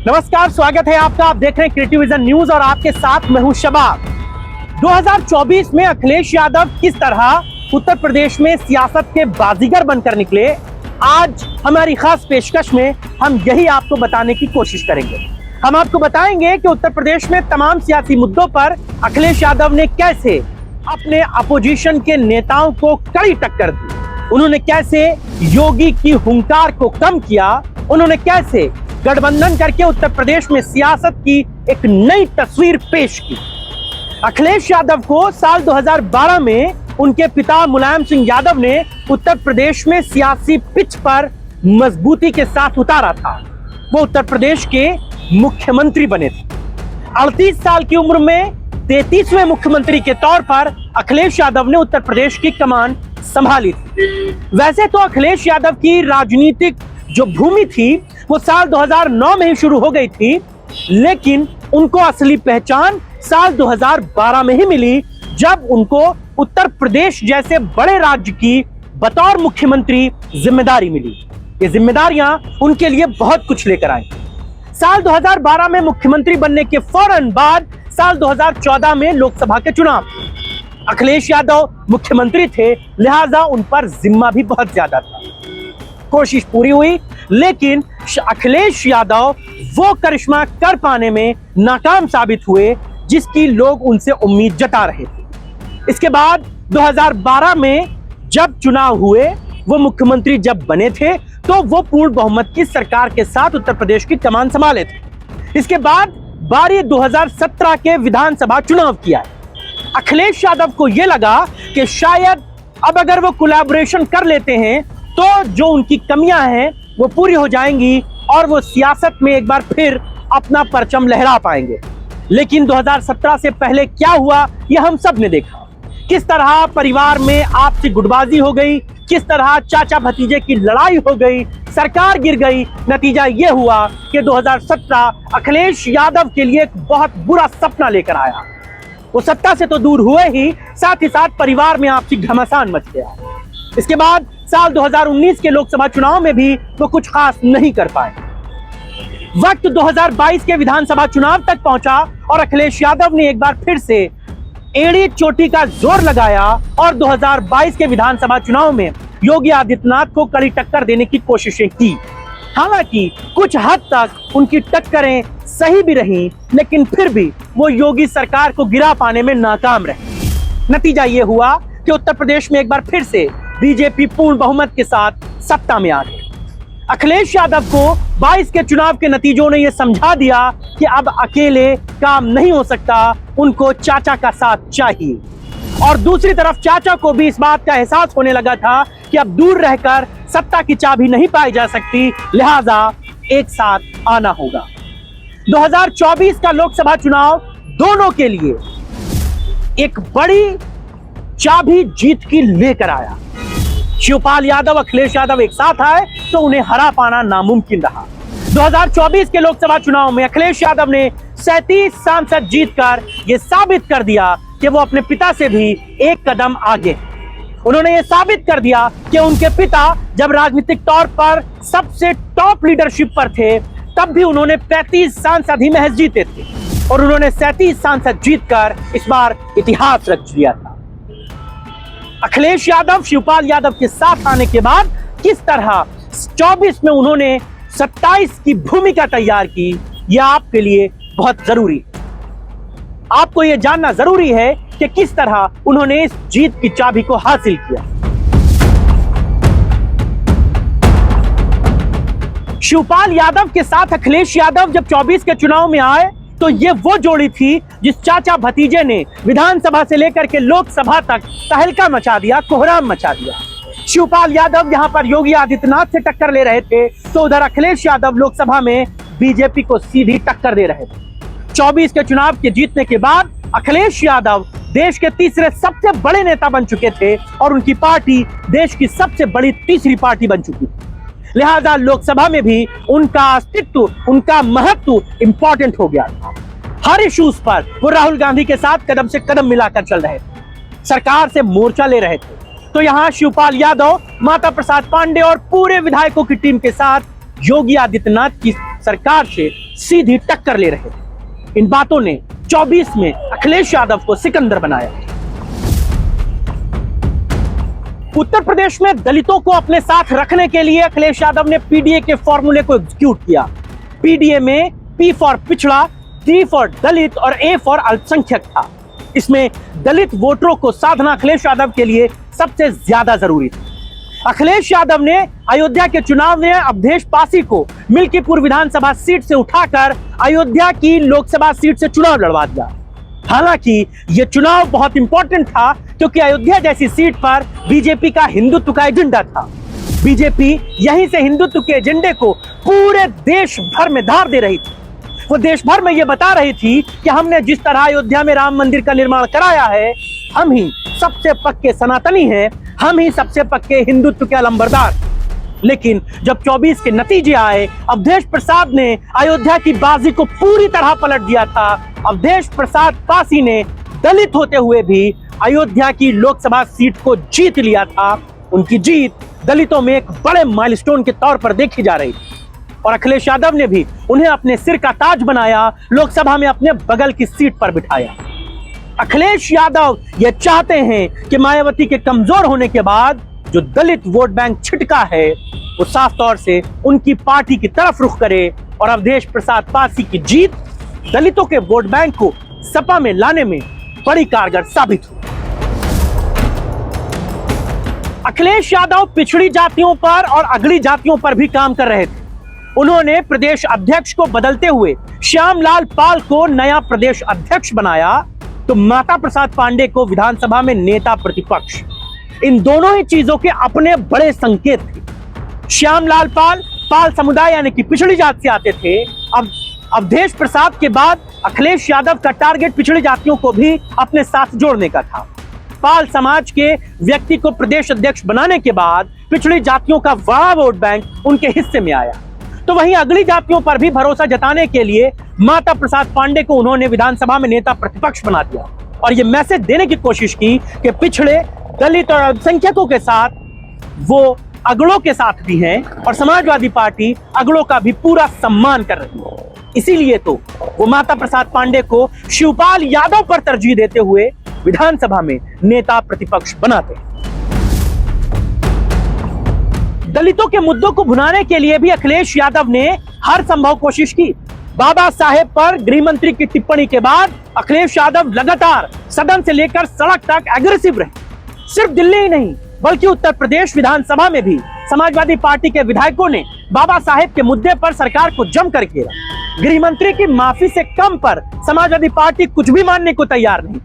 नमस्कार, स्वागत है आपका। आप देख रहे हैं क्रिएटिव विजन न्यूज और आपके साथ मैं हूं शबाब। 2024 में अखिलेश यादव किस तरह उत्तर प्रदेश में सियासत के बाजीगर बनकर निकले, आज हमारी खास पेशकश में हम यही आपको बताने की कोशिश करेंगे। हम आपको बताएंगे कि उत्तर प्रदेश में तमाम सियासी मुद्दों पर अखिलेश यादव ने कैसे अपने अपोजिशन के नेताओं को कड़ी टक्कर दी, उन्होंने कैसे योगी की हुंकार को कम किया, उन्होंने कैसे गठबंधन करके उत्तर प्रदेश में सियासत की एक नई तस्वीर पेश की। अखिलेश यादव को साल 2012 में उनके पिता मुलायम सिंह यादव ने उत्तर प्रदेश में सियासी पिच पर मजबूती के साथ उतारा था। वो उत्तर प्रदेश के मुख्यमंत्री बने थे। 38 साल की उम्र में 33वें मुख्यमंत्री के तौर पर अखिलेश यादव ने उत्तर प्रदेश की कमान संभाली थी। वैसे तो अखिलेश यादव की राजनीतिक जो भूमि थी वो साल 2009 में ही शुरू हो गई थी, लेकिन उनको असली पहचान साल 2012 में ही मिली, जब उनको उत्तर प्रदेश जैसे बड़े राज्य की बतौर मुख्यमंत्री जिम्मेदारी मिली। ये जिम्मेदारियां उनके लिए बहुत कुछ लेकर आई। साल 2012 में मुख्यमंत्री बनने के फौरन बाद साल 2014 में लोकसभा के चुनाव। अखिलेश यादव मुख्यमंत्री थे, लिहाजा उन पर जिम्मा भी बहुत ज्यादा था। कोशिश पूरी हुई, लेकिन अखिलेश यादव वो करिश्मा कर पाने में नाकाम साबित हुए जिसकी लोग उनसे उम्मीद जता रहे थे। इसके बाद 2012 में जब चुनाव हुए, वो मुख्यमंत्री जब बने थे तो वो पूर्ण बहुमत की सरकार के साथ उत्तर प्रदेश की कमान संभाले थे। इसके बाद बारी 2017 के विधानसभा चुनाव किया। अखिलेश यादव को यह लगा कि शायद अब अगर वो कोलैबोरेशन कर लेते हैं तो जो उनकी कमियां हैं वो पूरी हो जाएंगी और वो सियासत में एक बार फिर अपना परचम लहरा पाएंगे। लेकिन 2017 से पहले क्या हुआ ये हम सब ने देखा। किस तरह परिवार में आपसी गुटबाजी हो गई, किस तरह चाचा भतीजे की लड़ाई हो गई, सरकार गिर गई। नतीजा ये हुआ कि 2017 अखिलेश यादव के लिए एक बहुत बुरा सपना लेकर आया। वो सत्ता से तो दूर हुए ही, साथ ही साथ परिवार में आपसी घमासान मच गया। इसके बाद साल 2019 के लोकसभा चुनाव में भी वो कुछ खास नहीं कर पाए। वक्त 2022 के विधानसभा चुनाव तक पहुंचा और अखिलेश यादव ने एक बार फिर से एड़ी चोटी का जोर लगाया और 2022 के विधानसभा चुनाव में योगी आदित्यनाथ को कड़ी टक्कर देने की कोशिशें की। हालांकि कुछ हद तक उनकी टक्करें सही भी रहीं, लेकिन फिर भी वो योगी सरकार को गिरा पाने में नाकाम रहे। नतीजा ये हुआ कि उत्तर प्रदेश में एक बार फिर से बीजेपी पूर्ण बहुमत के साथ सत्ता में आ गई। अखिलेश यादव को 22 के चुनाव के नतीजों ने यह समझा दिया कि अब अकेले काम नहीं हो सकता, उनको चाचा का साथ चाहिए। और दूसरी तरफ चाचा को भी इस बात का एहसास होने लगा था कि अब दूर रहकर सत्ता की चाबी नहीं पाई जा सकती, लिहाजा एक साथ आना होगा। 2024 का लोकसभा चुनाव दोनों के लिए एक बड़ी चाबी जीत की लेकर आया। शिवपाल यादव, अखिलेश यादव एक साथ आए तो उन्हें हरा पाना नामुमकिन रहा। 2024 के लोकसभा चुनाव में अखिलेश यादव ने 37 सांसद जीतकर यह साबित कर दिया कि वो अपने पिता से भी एक कदम आगे। उन्होंने ये साबित कर दिया कि उनके पिता जब राजनीतिक तौर पर सबसे टॉप लीडरशिप पर थे तब भी उन्होंने 35 सांसद ही महज जीते थे और उन्होंने 37 सांसद जीतकर इस बार इतिहास रच दिया था। अखिलेश यादव शिवपाल यादव के साथ आने के बाद किस तरह 24 में उन्होंने 27 की भूमिका तैयार की, यह आपके लिए बहुत जरूरी है। आपको यह जानना जरूरी है कि किस तरह उन्होंने इस जीत की चाबी को हासिल किया। शिवपाल यादव के साथ अखिलेश यादव जब 24 के चुनाव में आए तो ये वो जोड़ी थी जिस चाचा भतीजे ने विधानसभा से लेकर के लोकसभा तक तहलका मचा दिया, कोहराम मचा दिया। शिवपाल यादव यहां पर योगी आदित्यनाथ से टक्कर ले रहे थे तो उधर अखिलेश यादव लोकसभा में बीजेपी को सीधी टक्कर दे रहे थे। 24 के चुनाव के जीतने के बाद अखिलेश यादव देश के तीसरे सबसे बड़े नेता बन चुके थे और उनकी पार्टी देश की सबसे बड़ी तीसरी पार्टी बन चुकी थी। लिहाजा लोकसभा में भी उनका अस्तित्व, उनका महत्व इंपॉर्टेंट हो गया था। हर इश्यूज पर वो राहुल गांधी के साथ कदम से कदम मिलाकर चल रहे थे, सरकार से मोर्चा ले रहे थे। तो यहाँ शिवपाल यादव, माता प्रसाद पांडे और पूरे विधायकों की टीम के साथ योगी आदित्यनाथ की सरकार से सीधी टक्कर ले रहे थे। इन बातों ने 24 में अखिलेश यादव को सिकंदर बनाया। उत्तर प्रदेश में दलितों को अपने साथ रखने के लिए अखिलेश यादव ने पीडीए के फॉर्मूले को एग्जीक्यूट किया। पीडीए में पी फॉर पिछड़ा, डी फॉर दलित और ए फॉर अल्पसंख्यक था। इसमें दलित वोटरों को साधना अखिलेश यादव के लिए सबसे ज्यादा जरूरी थी। अखिलेश यादव ने अयोध्या के चुनाव में अवधेश पासी को मिल्कीपुर विधानसभा सीट से उठाकर अयोध्या की लोकसभा सीट से चुनाव लड़वा दिया। हालांकि यह चुनाव बहुत इंपॉर्टेंट था क्योंकि अयोध्या जैसी सीट पर बीजेपी का हिंदुत्व का एजेंडा था। बीजेपी यहीं से हिंदुत्व के एजेंडे को पूरे देश भर में धार दे रही थी। वो देश भर में यह बता रही थी कि हमने जिस तरह अयोध्या में राम मंदिर का निर्माण कराया है, हम ही सबसे पक्के सनातनी हैं, हम ही सबसे पक्के हिंदुत्व के अलंबरदार। लेकिन जब 24 के नतीजे आए, अवधेश प्रसाद ने अयोध्या की बाजी को पूरी तरह पलट दिया था। अवधेश प्रसाद पासी ने दलित होते हुए भी अयोध्या की लोकसभा सीट को जीत लिया था। उनकी जीत दलितों में एक बड़े माइलस्टोन के तौर पर देखी जा रही थी और अखिलेश यादव ने भी उन्हें अपने सिर का ताज बनाया, लोकसभा में अपने बगल की सीट पर बिठाया। अखिलेश यादव ये चाहते हैं कि मायावती के कमजोर होने के बाद जो दलित वोट बैंक छिटका है वो साफ तौर से उनकी पार्टी की तरफ रुख करे और अवधेश प्रसाद पासी की जीत दलितों के वोट बैंक को सपा में लाने में बड़ी कारगर साबित हुई। अखिलेश यादव पिछड़ी जातियों पर और अगड़ी जातियों पर भी काम कर रहे थे। उन्होंने प्रदेश अध्यक्ष को बदलते हुए श्यामलाल पाल को नया प्रदेश अध्यक्ष बनाया तो माता प्रसाद पांडे को विधानसभा में नेता प्रतिपक्ष। इन दोनों ही चीजों के अपने बड़े संकेत थे। श्यामलाल पाल समुदाय यानी कि पिछड़ी जाति से आते थे। अब अवधेश प्रसाद के बाद अखिलेश यादव का टारगेट पिछड़ी जातियों को भी अपने साथ जोड़ने का था। पाल समाज के व्यक्ति को प्रदेश अध्यक्ष बनाने के बाद पिछड़ी जातियों का बड़ा वोट बैंक उनके हिस्से में आया। तो वहीं अगली जातियों पर भी भरोसा जताने के लिए माता प्रसाद पांडे को उन्होंने विधानसभा में नेता प्रतिपक्ष बना दिया और यह मैसेज देने की कोशिश की कि पिछड़े, दलित और अल्पसंख्यकों के साथ वो अगड़ों के साथ भी हैं और समाजवादी पार्टी अगड़ों का भी पूरा सम्मान कर रही है। इसीलिए तो वो माता प्रसाद पांडे को शिवपाल यादव पर तरजीह देते हुए विधानसभा में नेता प्रतिपक्ष बनाते। दलितों के मुद्दों को भुनाने के लिए भी अखिलेश यादव ने हर संभव कोशिश की। बाबा साहेब पर गृह मंत्री की टिप्पणी के बाद अखिलेश यादव लगातार सदन से लेकर सड़क तक एग्रेसिव रहे। सिर्फ दिल्ली ही नहीं बल्कि उत्तर प्रदेश विधानसभा में भी समाजवादी पार्टी के विधायकों ने बाबा साहेब के मुद्दे पर सरकार को जमकर घेरा। गृह मंत्री की माफी से कम पर समाजवादी पार्टी कुछ भी मानने को तैयार नहीं।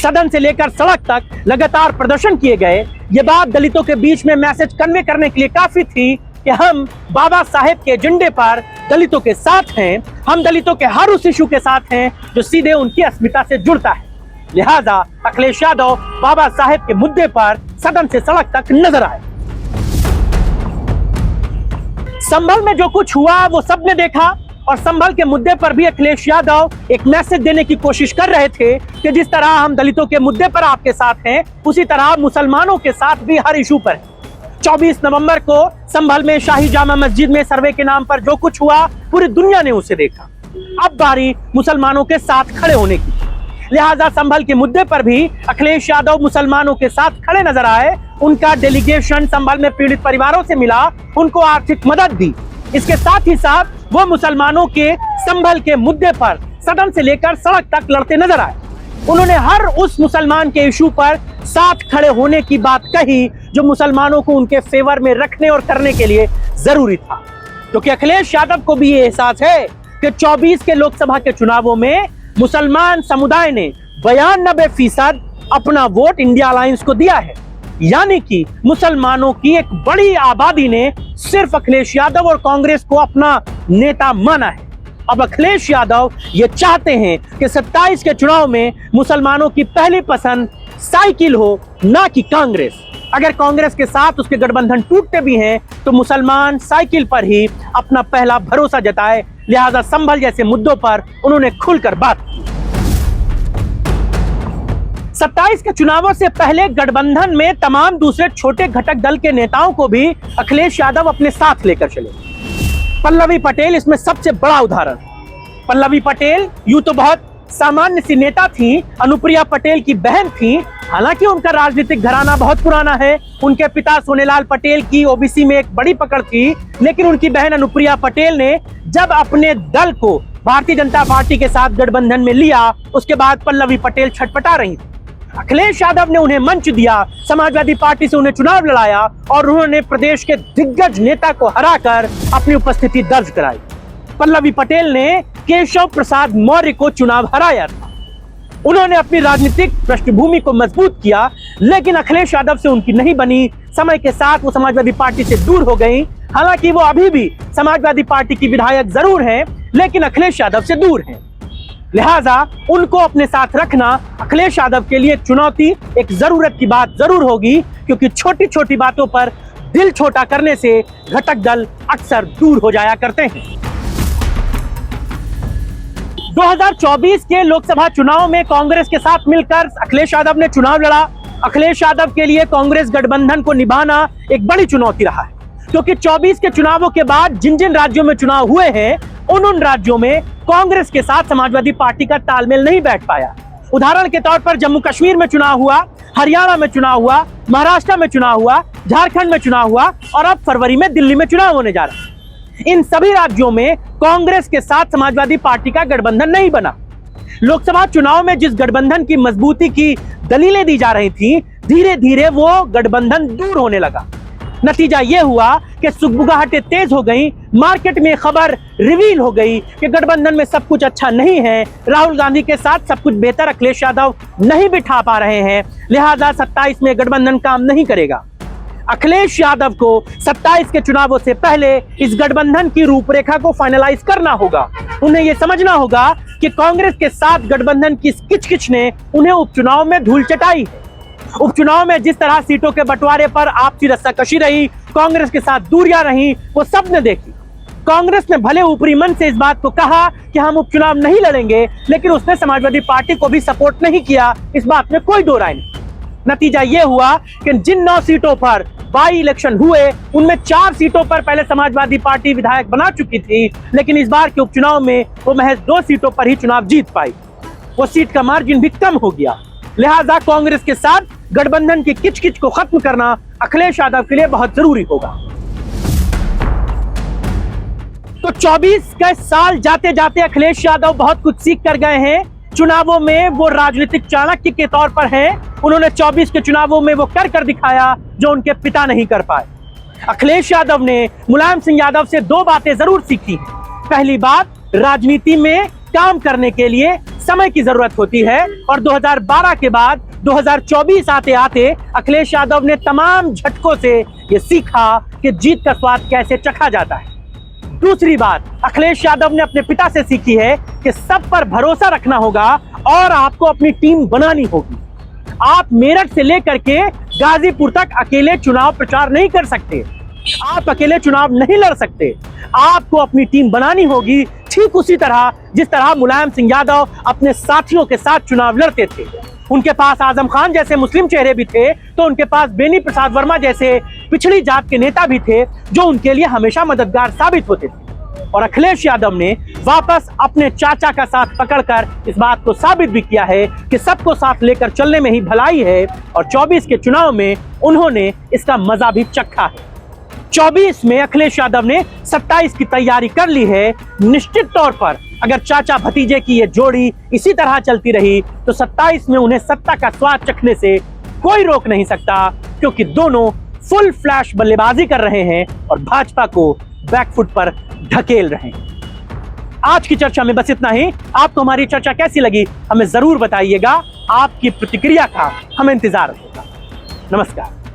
सदन से लेकर सड़क तक लगातार प्रदर्शन किए गए। ये बात दलितों के बीच में मैसेज कन्वे करने के लिए काफी थी कि हम बाबा साहेब के एजेंडे पर दलितों के साथ हैं, हम दलितों के हर उस इशू के साथ हैं जो सीधे उनकी अस्मिता से जुड़ता है। लिहाजा अखिलेश यादव बाबा साहेब के मुद्दे पर सदन से सड़क तक नजर आए। संभल में जो कुछ हुआ वो सबने देखा और संभल के मुद्दे पर भी अखिलेश यादव एक मैसेज देने की कोशिश कर रहे थे कि जिस तरह हम दलितों के मुद्दे पर आपके साथ हैं उसी तरह मुसलमानों के साथ भी हर इशू पर। 24 नवंबर को संभल में शाही जामा मस्जिद में सर्वे के नाम पर जो कुछ हुआ पूरी दुनिया ने उसे देखा। अब बारी मुसलमानों के साथ खड़े होने की। लिहाजा संभल के मुद्दे पर भी अखिलेश यादव मुसलमानों के साथ खड़े नजर आए। उनका डेलीगेशन संभल में पीड़ित परिवारों से मिला, उनको आर्थिक मदद दी। इसके साथ ही साथ वो मुसलमानों के संभल के मुद्दे पर सदन से लेकर सड़क तक लड़ते नजर आए। उन्होंने हर उस मुसलमान के इशू पर साथ खड़े होने की बात कही जो मुसलमानों को उनके फेवर में रखने और करने के लिए जरूरी था, क्योंकि अखिलेश यादव को भी ये एहसास है कि 24 के लोकसभा के चुनावों में मुसलमान समुदाय ने 92% अपना वोट इंडिया अलायंस को दिया है। यानी कि मुसलमानों की एक बड़ी आबादी ने सिर्फ अखिलेश यादव और कांग्रेस को अपना नेता माना है। अब अखिलेश यादव ये चाहते हैं कि 27 के चुनाव में मुसलमानों की पहली पसंद साइकिल हो, ना कि कांग्रेस। अगर कांग्रेस के साथ उसके गठबंधन टूटते भी हैं तो मुसलमान साइकिल पर ही अपना पहला भरोसा जताए। लिहाजा संभल जैसे मुद्दों पर उन्होंने खुलकर बात की। 27 के चुनावों से पहले गठबंधन में तमाम दूसरे छोटे घटक दल के नेताओं को भी अखिलेश यादव अपने साथ लेकर चले। पल्लवी पटेल इसमें सबसे बड़ा उदाहरण। पल्लवी पटेल यूं तो बहुत सामान्य सी नेता थी, अनुप्रिया पटेल की बहन थी। हालांकि उनका राजनीतिक घराना बहुत पुराना है। उनके पिता सोनेलाल पटेल की ओबीसी में एक बड़ी पकड़ थी, लेकिन उनकी बहन अनुप्रिया पटेल ने जब अपने दल को भारतीय जनता पार्टी के साथ गठबंधन में लिया, उसके बाद पल्लवी पटेल छटपटा रही थी। अखिलेश यादव ने उन्हें मंच दिया, समाजवादी पार्टी से उन्हें चुनाव लड़ाया और उन्होंने प्रदेश के दिग्गज नेता को हराकर अपनी उपस्थिति दर्ज कराई। पल्लवी पटेल ने केशव प्रसाद मौर्य को चुनाव हराया था। उन्होंने अपनी राजनीतिक पृष्ठभूमि को मजबूत किया, लेकिन अखिलेश यादव से उनकी नहीं बनी। समय के साथ वो समाजवादी पार्टी से दूर हो गई। हालांकि वो अभी भी समाजवादी पार्टी की विधायक जरूर हैं, लेकिन अखिलेश यादव से दूर हैं। लिहाजा उनको अपने साथ रखना अखिलेश यादव के लिए एक चुनौती, एक जरूरत की बात जरूर होगी, क्योंकि छोटी छोटी बातों पर दिल छोटा करने से घटक दल अक्सर दूर हो जाया करते हैं। 2024 के लोकसभा चुनाव में कांग्रेस के साथ मिलकर अखिलेश यादव ने चुनाव लड़ा। अखिलेश यादव के लिए कांग्रेस गठबंधन को निभाना एक बड़ी चुनौती रहा है, क्योंकि 24 के चुनावों के बाद जिन जिन राज्यों में चुनाव हुए हैं, उन राज्यों में कांग्रेस के साथ समाजवादी पार्टी का तालमेल नहीं बैठ पाया। उदाहरण के तौर पर जम्मू कश्मीर में चुनाव हुआ, हरियाणा में चुनाव हुआ, महाराष्ट्र में चुनाव हुआ, झारखंड में चुनाव हुआ और अब फरवरी में दिल्ली में चुनाव होने जा रहा है। इन सभी राज्यों में कांग्रेस के साथ समाजवादी पार्टी का गठबंधन नहीं बना। लोकसभा चुनाव में जिस गठबंधन की मजबूती की दलीलें दी जा रही थी, धीरे धीरे वो गठबंधन दूर होने लगा। नतीजा यह हुआ कि सुगबुगाहटें तेज हो गई, मार्केट में खबर रिवील हो गई कि गठबंधन में सब कुछ अच्छा नहीं है, राहुल गांधी के साथ सब कुछ बेहतर अखिलेश यादव नहीं बिठा पा रहे हैं, लिहाजा 27 में गठबंधन काम नहीं करेगा। अखिलेश यादव को 27 के चुनावों से पहले इस गठबंधन की रूपरेखा को फाइनलाइज करना होगा। उन्हें यह समझना होगा कि कांग्रेस के साथ गठबंधन की किचकिच ने उन्हें उपचुनाव में धूल चटाई है। उपचुनाव में जिस तरह सीटों के बंटवारे पर आपसी रस्साकशी रही, कांग्रेस के साथ दूरियां रही, वो सबने देखी। कांग्रेस ने भले ऊपरी मन से इस बात को कहा कि हम उपचुनाव नहीं लड़ेंगे, लेकिन उसने समाजवादी पार्टी को भी सपोर्ट नहीं किया, इस बात में कोई दो राय नहीं। नतीजा यह हुआ कि जिन 9 सीटों पर बाई इलेक्शन हुए, उनमें 4 सीटों पर पहले समाजवादी पार्टी विधायक बना चुकी थी, लेकिन इस बार के उपचुनाव में वो महज 2 सीटों पर ही चुनाव जीत पाई। वो सीट का मार्जिन भी कम हो गया। लिहाजा कांग्रेस के साथ गठबंधन की किचकिच को खत्म करना अखिलेश यादव के लिए बहुत जरूरी होगा। तो 24 का साल जाते जाते अखिलेश यादव बहुत कुछ सीख कर गए हैं। चुनावों में वो राजनीतिक चाणक्य के तौर पर हैं। उन्होंने 24 के चुनावों में वो कर दिखाया जो उनके पिता नहीं कर पाए। अखिलेश यादव ने मुलायम सिंह यादव से 2 बातें जरूर सीखी हैं। पहली बात, राजनीति में काम करने के लिए समय की जरूरत होती है, और 2012 के बाद 2024 आते आते अखिलेश यादव ने तमाम झटकों से ये सीखा कि जीत का स्वाद कैसे चखा जाता है। दूसरी बात, अखिलेश यादव ने अपने पिता से सीखी है कि सब पर भरोसा रखना होगा और आपको अपनी टीम बनानी होगी। आप मेरठ से लेकर के गाजीपुर तक अकेले चुनाव प्रचार नहीं कर सकते, आप अकेले चुनाव नहीं लड़ सकते, आपको अपनी टीम बनानी होगी। ठीक उसी तरह जिस तरह मुलायम सिंह यादव अपने साथियों के साथ चुनाव लड़ते थे। उनके पास आजम खान जैसे मुस्लिम चेहरे भी थे, तो उनके पास बेनी प्रसाद वर्मा जैसे पिछड़ी जात के नेता भी थे, जो उनके लिए हमेशा मददगार साबित होते थे। और अखिलेश यादव ने वापस अपने चाचा का साथ पकड़कर इस बात को साबित भी किया है कि सबको साथ लेकर चलने में ही भलाई है, और 24 के चुनाव में उन्होंने इसका मजा भी चखा है। 24 में अखिलेश यादव ने 27 की तैयारी कर ली है। निश्चित तौर पर अगर चाचा भतीजे की ये जोड़ी इसी तरह चलती रही, तो 27 में उन्हें सत्ता का स्वाद चखने से कोई रोक नहीं सकता, क्योंकि दोनों फुल फ्लैश बल्लेबाजी कर रहे हैं और भाजपा को बैकफुट पर ढकेल रहे हैं। आज की चर्चा में बस इतना ही। आपको हमारी चर्चा कैसी लगी हमें जरूर बताइएगा। आपकी प्रतिक्रिया का हमें इंतजार रहेगा। नमस्कार।